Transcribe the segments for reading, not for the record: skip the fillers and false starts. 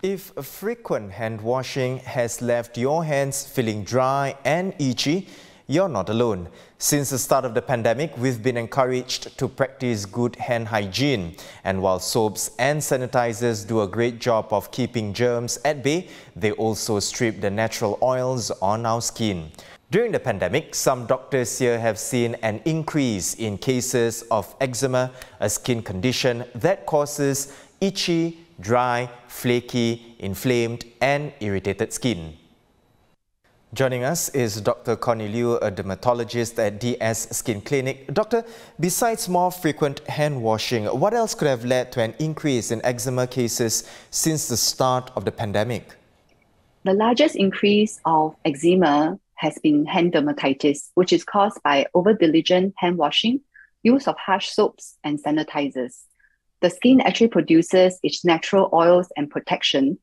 If frequent hand washing has left your hands feeling dry and itchy, you're not alone. Since the start of the pandemic, we've been encouraged to practice good hand hygiene. And while soaps and sanitizers do a great job of keeping germs at bay, they also strip the natural oils on our skin. During the pandemic, some doctors here have seen an increase in cases of eczema, a skin condition that causes itchy, dry, flaky, inflamed and irritated skin. Joining us is Dr. Coni Liu, a dermatologist at DS Skin Clinic. Doctor, besides more frequent hand washing, what else could have led to an increase in eczema cases since the start of the pandemic? The largest increase of eczema has been hand dermatitis, which is caused by over-diligent hand washing, use of harsh soaps and sanitizers. The skin actually produces its natural oils and protection,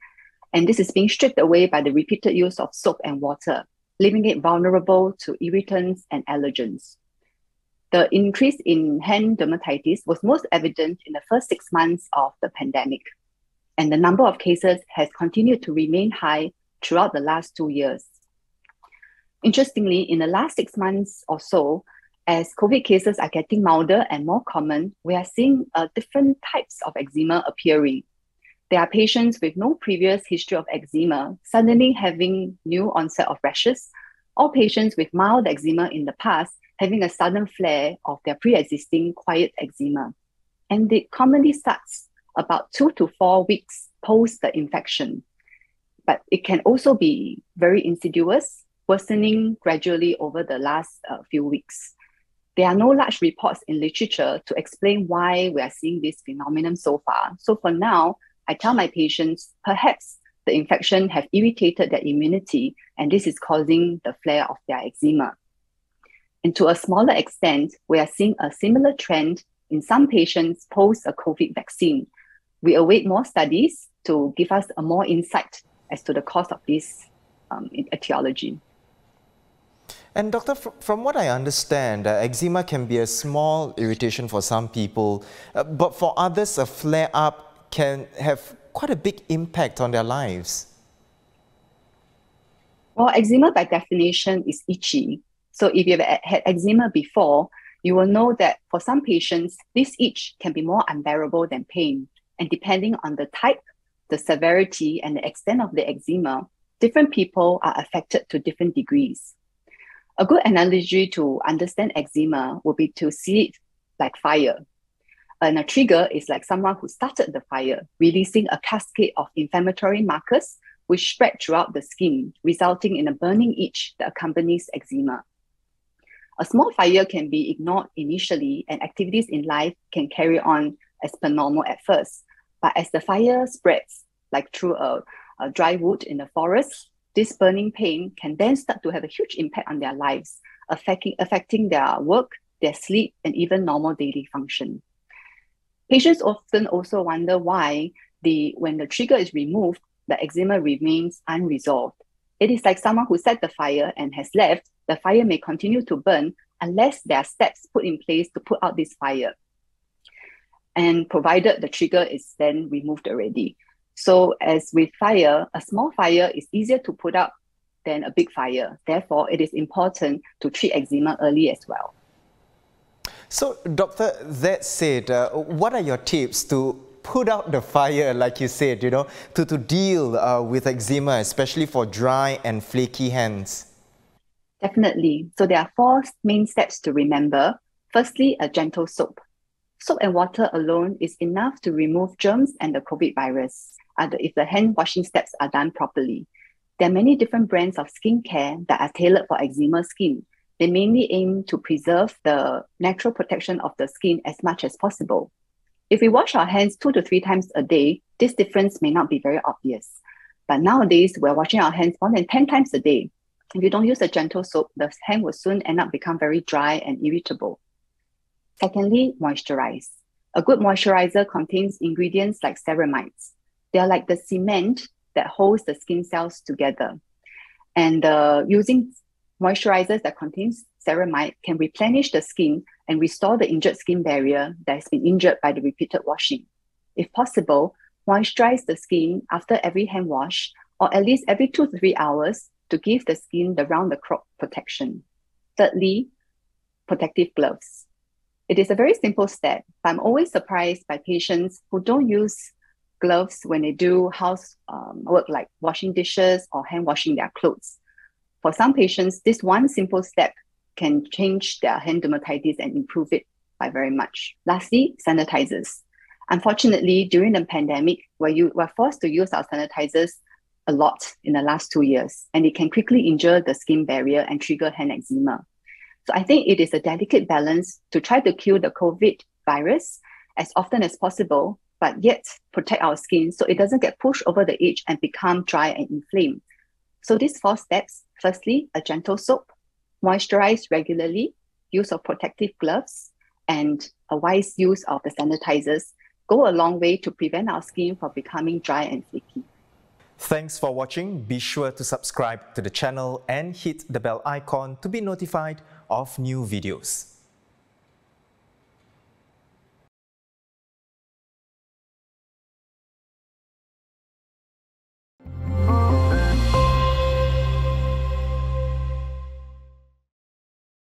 and this is being stripped away by the repeated use of soap and water, leaving it vulnerable to irritants and allergens. The increase in hand dermatitis was most evident in the first 6 months of the pandemic, and the number of cases has continued to remain high throughout the last 2 years. Interestingly, in the last 6 months or so, as COVID cases are getting milder and more common, we are seeing different types of eczema appearing. There are patients with no previous history of eczema suddenly having new onset of rashes, or patients with mild eczema in the past having a sudden flare of their pre-existing quiet eczema. And it commonly starts about 2 to 4 weeks post the infection. But it can also be very insidious, worsening gradually over the last few weeks. There are no large reports in literature to explain why we are seeing this phenomenon so far. So for now, I tell my patients, perhaps the infection have irritated their immunity and this is causing the flare of their eczema. And to a smaller extent, we are seeing a similar trend in some patients post a COVID vaccine. We await more studies to give us a more insight as to the cause of this etiology. And doctor, from what I understand, eczema can be a small irritation for some people, but for others, a flare-up can have quite a big impact on their lives. Well, eczema by definition is itchy. So if you've had eczema before, you will know that for some patients, this itch can be more unbearable than pain. And depending on the type, the severity, and the extent of the eczema, different people are affected to different degrees. A good analogy to understand eczema would be to see it like fire. And a trigger is like someone who started the fire, releasing a cascade of inflammatory markers which spread throughout the skin, resulting in a burning itch that accompanies eczema. A small fire can be ignored initially, and activities in life can carry on as per normal at first. But as the fire spreads, like through a dry wood in the forest, this burning pain can then start to have a huge impact on their lives, affecting their work, their sleep, and even normal daily function. Patients often also wonder why, when the trigger is removed, the eczema remains unresolved. It is like someone who set the fire and has left, the fire may continue to burn unless there are steps put in place to put out this fire, and provided the trigger is then removed already. So as with fire, a small fire is easier to put out than a big fire. Therefore, it is important to treat eczema early as well. So, doctor, that said, what are your tips to put out the fire, like you said, to deal with eczema, especially for dry and flaky hands? Definitely. So there are 4 main steps to remember. Firstly, a gentle soap. Soap and water alone is enough to remove germs and the COVID virus if the hand washing steps are done properly. There are many different brands of skincare that are tailored for eczema skin. They mainly aim to preserve the natural protection of the skin as much as possible. If we wash our hands 2 to 3 times a day, this difference may not be very obvious. But nowadays, we're washing our hands more than 10 times a day. If you don't use a gentle soap, the hand will soon end up become very dry and irritable. Secondly, moisturize. A good moisturizer contains ingredients like ceramides. They are like the cement that holds the skin cells together. And using moisturizers that contain ceramide can replenish the skin and restore the injured skin barrier that has been injured by the repeated washing. If possible, Moisturize the skin after every hand wash, or at least every 2 to 3 hours to give the skin the round-the-clock protection. Thirdly, protective gloves. It is a very simple step, but I'm always surprised by patients who don't use gloves when they do house work like washing dishes or hand washing their clothes. For some patients, this one simple step can change their hand dermatitis and improve it by very much. Lastly, sanitizers. Unfortunately, during the pandemic, we're forced to use our sanitizers a lot in the last 2 years, and it can quickly injure the skin barrier and trigger hand eczema. So I think it is a delicate balance to try to kill the COVID virus as often as possible, but yet protect our skin so it doesn't get pushed over the edge and become dry and inflamed. So these 4 steps: firstly, a gentle soap, moisturize regularly, use of protective gloves, and a wise use of the sanitizers go a long way to prevent our skin from becoming dry and flaky. Thanks for watching. Be sure to subscribe to the channel and hit the bell icon to be notified of new videos.